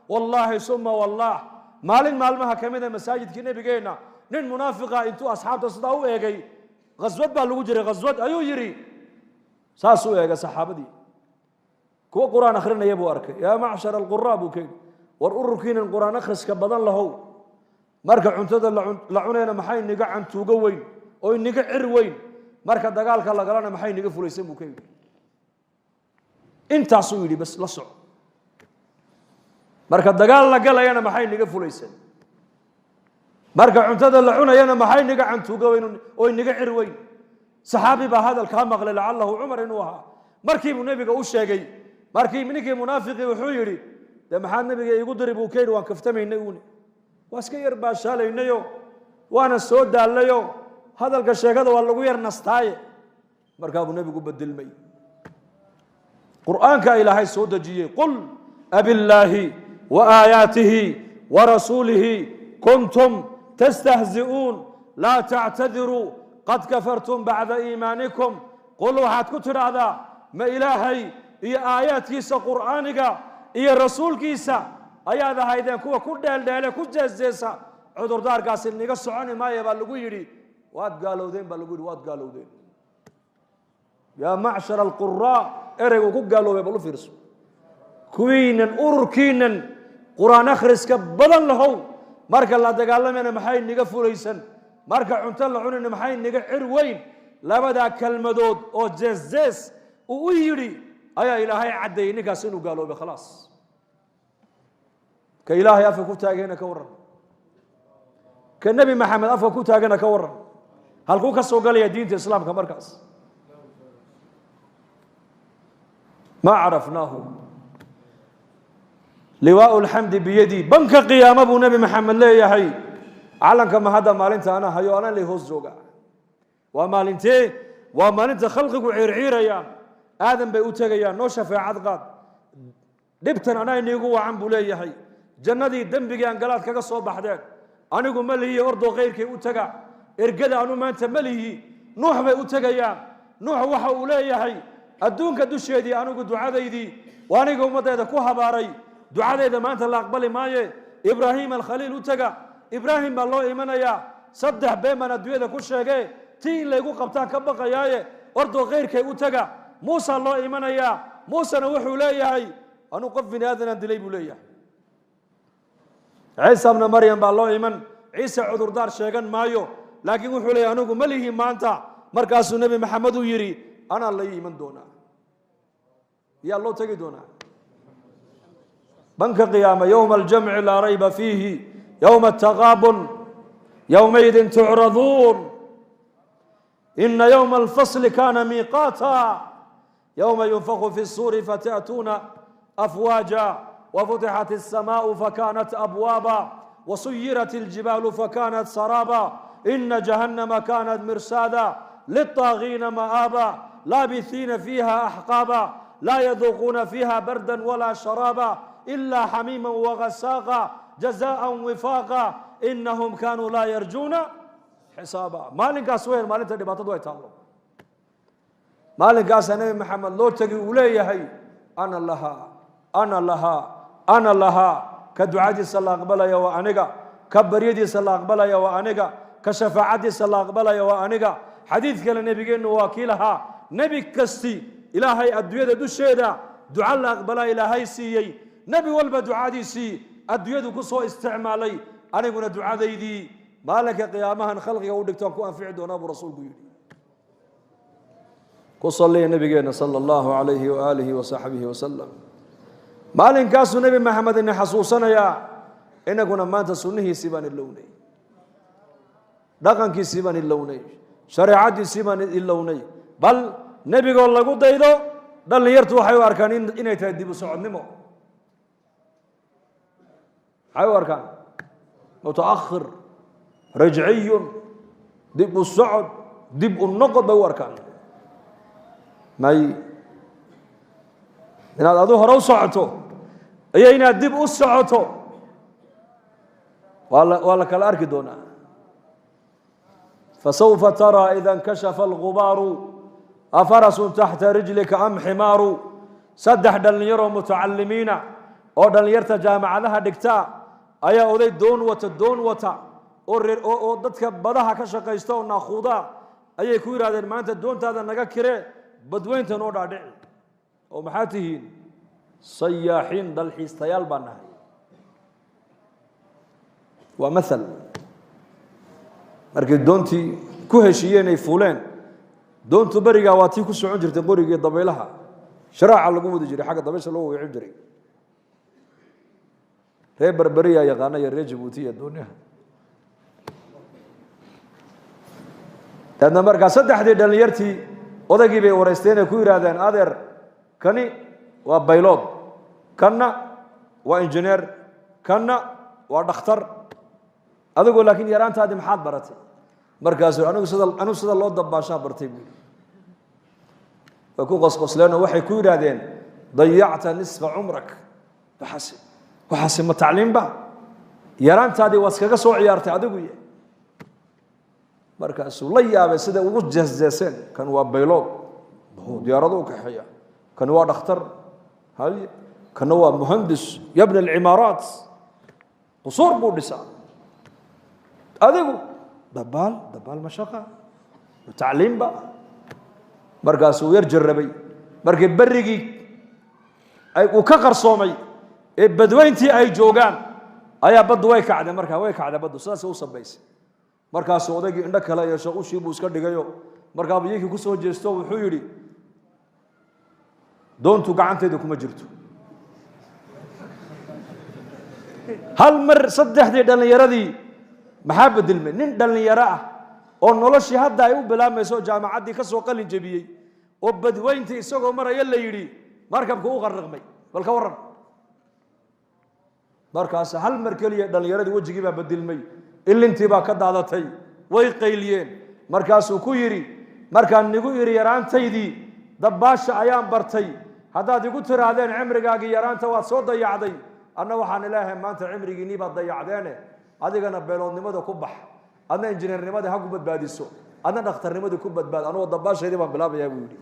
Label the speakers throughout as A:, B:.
A: والله ثم والله مالين مالمها كميدا مساجد كي نبينا نين منافقة انتو أصحاب تصدقوا إيجي غزوة بالوجري غزوة أيو يري ساسو إيجا صحابة دي كو قرآن آخرنا يبو أركي يا معشر القراب وكي والأركين القرآن أخرس كبدان له مركا عنتدا لعونينا محاي نقع عن توقوين أو نقع عروين مركا دقالك الله قالنا محاي نقع فليسين وكي انت عصويلي بس لصع مركا دقال الله قال يانا محاي نقع فليسين مركا عنتدا لعونينا محاي نقع عن توقوين أو نقع عروين صحابي بهذا الكلام أغلى لعله عمر إنوها مركي النبي قال شيء مركي منك منافقي وحيري ده محل النبي يقول ضربوا كيد وان كفتمي ينوني واسكير باشال ينيو وانا السود داليو هذا الشيء هذا والله غير نستاي مركب النبي يقول بدل مي قرآن كإلهي السود جي قل أبي الله وآياته ورسوله كنتم تستهزئون لا تعتذروا قد كفرتم بعد إيمانكم قلوا هات كتر هذا ما إلهي هي آيات كيسا قرآنك هي رسول كيسا أيها هايدين كوا كدال دالة كجزيسا عذر دار قاسل نيقا سعاني ما يبالغو يري وات قالوا دين بالغو وات قالوا دين يا معشر القراء ارغو كو قالوا يبالو فيرسو كوينن أركينن قرآن أخرس كبدن لهو مركا الله دقالمين محاين نيقا فوليسن مركا عنتل لعونين محاين نيقا عروين لابدا كالمدود أو جزيس ويري أيا إلهي عدي نيقا سنو قالوا بخلاص كإلهي أفكو تاجينا كورا كالنبي محمد أفكو تاجينا كورا هل كو كسو قال يا دين الإسلام كمركز ما عرفناه لواء الحمد بيدي بنك قيام أبو نبي محمد لا يحيي علن كما هذا مالنت أنا هيو أنا اللي هو الزوجة ومالنت خلقك وعير يا آدم بيوتك يا نوشة في عضقات دبتنا أنا نيجو عن بولي يحيي جندي دنبي أنقلات كذا صوب حدك أنا أقول ملهي أرض غيرك أوتجا إرجل أنا ما أنت ملهي نوح بأوتجا يا نوح وح أولي هي الدون كدوش يدي أنا أقول دعاء يدي وأنا أقول متى إذا كوها باري دعاء إذا ما أنت الله أقبل ماي إبراهيم الخليل أوتجا إبراهيم بالله إيمانا يا صدق بيمنا الدنيا ده كل شيء تين اللي يقول قبتان كبقى يا أرض غيرك أوتجا موسى الله إيمانا يا موسى نوح أولي هي أنا قفني هذا ندلي بوليه عيسى ابن مريم بالله إيمان عيسى عذر دار شيئا مايو لكن وحولي أنا أقول مليه ما أنت مركز النبي محمد يري أنا الله إيمان دونا يا الله تجي دونا بنك قيامة يوم الجمع لا ريب فيه يوم التغابن يومئذ تعرضون إن يوم الفصل كان ميقاتا يوم ينفخ في الصور فتأتون أفواجا وفتحت السماء فكانت أبوابا وسيرت الجبال فكانت سرابا إن جهنم كانت مرصادا للطاغين مآبا لابثين فيها أحقابا لا يذوقون فيها بردا ولا شرابا إلا حميما وغساقا جزاء وفاقا إنهم كانوا لا يرجون حسابا مالك أسوير مالك تدبات دوي تعالوا مالك أسنبي محمد لو تقي وليه هي أنا لها أنا لها كدعادي صلى الله عليه وأنيقا كبريدي صلى الله عليه وأنيقا كشفاعتي صلى الله عليه وأنيقا حديث كلا نبي جن واكلها نبي كستي إلهي أدوية دوشيدا دعاء الله أقبل إلهي سيي نبي والب دعادي سي أدوية كسو استعمالي أنا قلنا دعاء ذي مالك قيامها خلقي ودك تكون في عدو نبي رسول بيدي كصلي النبي جن صلى الله عليه وآله وصحبه وسلم مالين كاسو نبي محمد إن حصوصنا يا إن كنا ما تسنه سبان اللوني دقن كي سبان اللوني شريعة سبان اللوني بل نبي قال الله قد يدو دل يرتو حيو أركان إن يتهدي بسعود نمو حيو أركان متأخر رجعي دب السعود دب النقد بو أركان ماي إن هذا ظهر وصعته أي إن الدب وصعته ولا كالأرك دونا فسوف ترى إذا انكشف الغبار أفرس تحت رجلك أم حمار سدح دل يروا متعلمين oo dhalinyarta jaamacadaha dhigta ayaa oday doon wata oo dadka badaha ka shaqeysta oo naaquuda ayay ku yiraahdeen maanta doontaada naga kire badweynta noo dhaadhici oo maxaa tihiin sayaaxiin dalxiistayaal baan nahay waa mathal markii doontii ku heshiiyeen ay fuuleen doontu bariga waa tii ku socon jirtay qorigii dabaylaha sharaaca lagu wadi jiray xagga dabaysha loo weecin jiray reer Berberiya yaqaana iyo reer Djibouti iyo dooniyaha dadna markaa saddexdii dhalinyartii odaygii bay wareysteen ay ku yiraahdeen adeer kani waa baylod kana waa engineer kana waa dhakhtar adigu laakiin yaraantaadii maxaad baratay markaas anigu sida loo dabaashaa bartay buu ku qosqosleen waxay ku yiraahdeen dayacta nisfa umrak waxaasi ma tacliimba yaraantaadii waad kaga soo ciyaartay adigu markaas la yaabay sida ugu jeesjeeseen kan waa baylod diyaaradu ka xaya kan waa dhakhtar hal kan waa muhandis yabni al-imarat qusur buu dhisa adigu dabaal mashaqa tacliimba markaas uu yar jarrabay markii barigii ay uu ka qarsoomay ee badweyntii ay joogaan ayaa bad way kacday badu sidaas u sabaysay markaas odaygii indha kale yeesho ushii buu iska dhigayo markaa biyihii ku soo jeesto wuxuu yiri doontu gacanteeda kuma jirto hal mar saddexdii dhalinyaradii maxaa bedilmay nin dhalinyaro ah oo noloshii hadda ay u bilaamayso jaamacaddii ka soo qalin jabiyey oo badweyntii isagoo maraya la yidhi markabku u qarriqmay bal ka waran markaas hal mar kaliya dhalinyaradii wajigii baa bedilmay ilintii baa ka daadatay way qayliyeen markaasuu ku yiri markaan nigu yiri yaraantaydii dabaasha ayaan bartay haddaad igu tiraadeen cimrigaagii yaraanta waad soo dayacday anna waxaan ilaahay maanta cimrigiinii baad dayacdeene adigana beeloodnimada ku bax adna injineernimada ha ku badbaadiso adna dhakhtarnimada ku badbaad anoo dabaashaydii baan bilaabayaa buu yidhi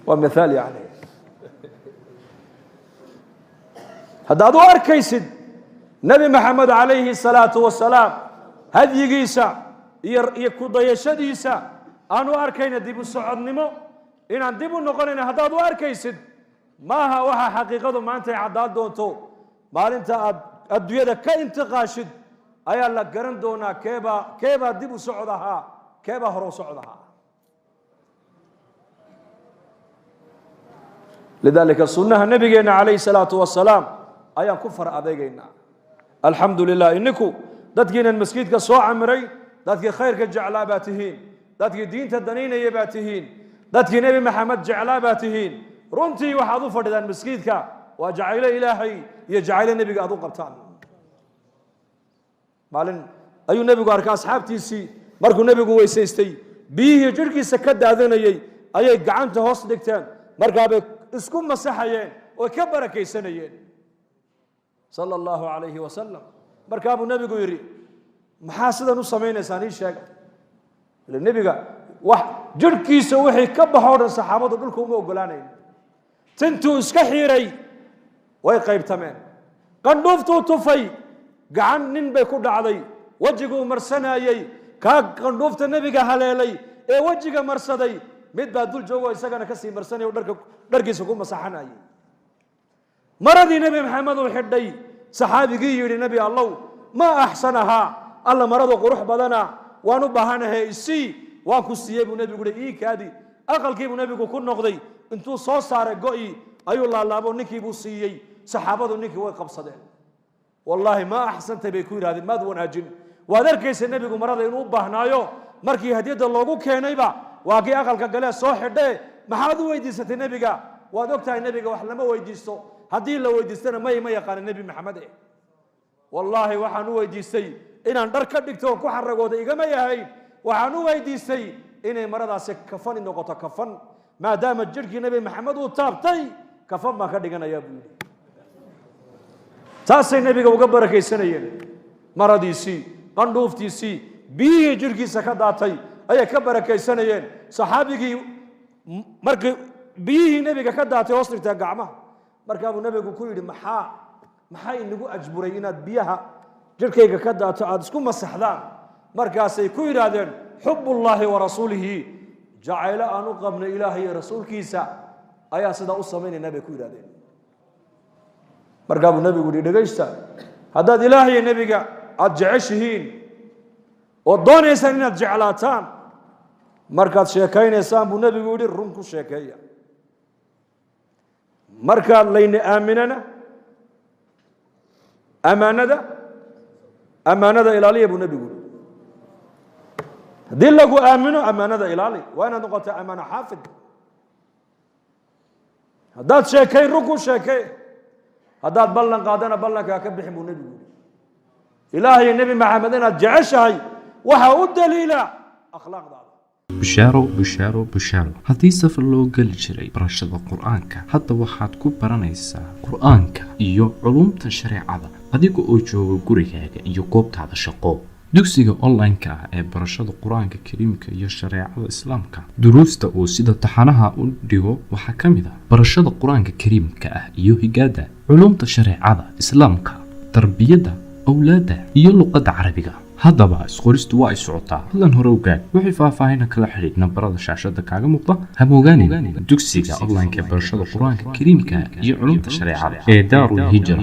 A: waa mithaal yani haddaad u arkaysid nabi maxamed calayhi salaatu wasalaam hadyigiisa iyo ku dayashadiisa aan u arkayna dib u socodnimo inaan dib u noqonayna haddaad u arkaysid maaha waxa xaqiiqadu maanta ay caddaan doonto maalinta aad adduunyada ka intiqaashid ayaa la garan doonaa keebaa dib u socod ahaa keebaa hore u socod ahaa lidaalika sunnaha nabigeena calayhi salaatu wasalaam ayaan ku far adeegaynaa alxamdu lilah ininku dadkiinan masjidka soo camiray dadkii khayrka jeclaa baa tihiin dadkii diinta danaynaya baa tihiin dadkii nebi maxamed jeclaa baa tihiin runtii waxaad u fadhidaan masjidka waa jacaylo ilaahay iyo jacaylo nebiga aad u qabtaan maalin ayuu nebigu arkay asxaabtiisii markuu nebigu weysaystay biyihii jirhkiisa ka daadanayey ayay gacanta hoos dhigteen markaabay isku masaxayeen oo ka barakaysanayeen sala allahu calayhi wasalam markaabuu nebigu yidhi maxaa sidan u samaynaysaan ii sheega ile nebiga wax jirhkiisa wixii ka baxoo dhan saxaabadu dhulka uma ogolaanayn tintuu iska xiiray way qaybtameen qandhuuftuu tufay gacan nin bay ku dhacday wejiguu marsanayey kaa qandhuufta nebiga haleelay ee wejiga marsaday mid baa dul joogo isagana kasii marsanaya dharkiisa ku masaxanayay maradii nebi maxamed uu xidhay saxaabigii yidhi nebi allow ma axsanahaa alla maradu qurux badana waan u baahanahay isii waan ku siiyey buu nebigu yihi ii kaadi aqalkiibuu nebigu ku noqday intuu soo saaray go'ii ayuu laalaabo ninkii buu siiyey saxaabadu ninkii way qabsadeen wallaahi ma axsantay bay ku yidhahdeen maad wanaajin waad arkaysa nebigu marada inuu u baahnaayo markii hadiyadda loogu keenayba waa kii aqalka galee soo xidhee maxaad u weydiisatay nebiga waad ogtahay nebiga wax lama weydiisto haddii la weydiistana ma yaqaana nebi maxamed wallaahi waxaan u weydiistay inaan dhar ka dhigto oo ku xaragooda igama yahayn waxaan u weydiistay inay maradaasi kafani noqoto kafan maadaama jirhkii nebi maxamed uu taabtay kafan baan ka dhiganayaa buu yidhi taasay nebiga uga barakaysanayeen maradiisii qandhuuftiisii biyihii jirhkiisa ka daatay ayay ka barakaysanayeen saxaabigii markii biyihii nebiga ka daatay hoos dhigteen gacmaha markaa buu nabigu ku yidhi maxaa inagu ajburay inaad biyaha jirkayga ka daato aad isku masaxdaan markaasay ku yidhaahdeen xubullaahi wa rasuulihi jacaylo aan u qabnay ilaahay iyo rasuulkiisa ayaa sidaa u samaynayna bay ku yidhahdeen markaa buu nabigu yidhi dhegaysta haddaad ilaahay iyo nebiga aad jeceshihiin oo doonaysaan inaad jeclaataan markaad sheekaynaysaan buu nabigu yidhi run ku sheekeeya markaad layna aaminana amaanada ilaaliya buu nabigu yidhi haddii lagu aamino amaanada ilaali waa inaad noqotaa amaano xaafid haddaad sheekayn run ku sheekay haddaad ballan qaadana ballankaa ka bixin buu nebigu yidhi ilaahay nebi maxamed inaad jeceshahay waxaa u daliila akhlaaqdaada
B: bushaaro haddii safar loo geli jiray barashada qur-aanka hadda waxaad ku baranaysaa qur-aanka iyo culumta shareecada adiga oo jooga gurigaaga iyo goobtaada shaqo dugsiga online-ka ah ee barashada qur-aanka kariimka iyo shareecada islaamka duruusta uu sida taxanaha u dhigo waxaa ka mid ah barashada qur-aanka kariimka ah iyo higaada culumta shareecada islaamka tarbiyadda awlaadda iyo luqadda carabiga haddaba isqoristu waa ay socotaa hadan hore ogaad wixii faahfaahina kala xidhiidh nambarada shaashada kaaga muuqda hamogaanin dugsiga online-ka ee barashada qur-aanka kariimka iyo culumta shareecada ee daarul hijra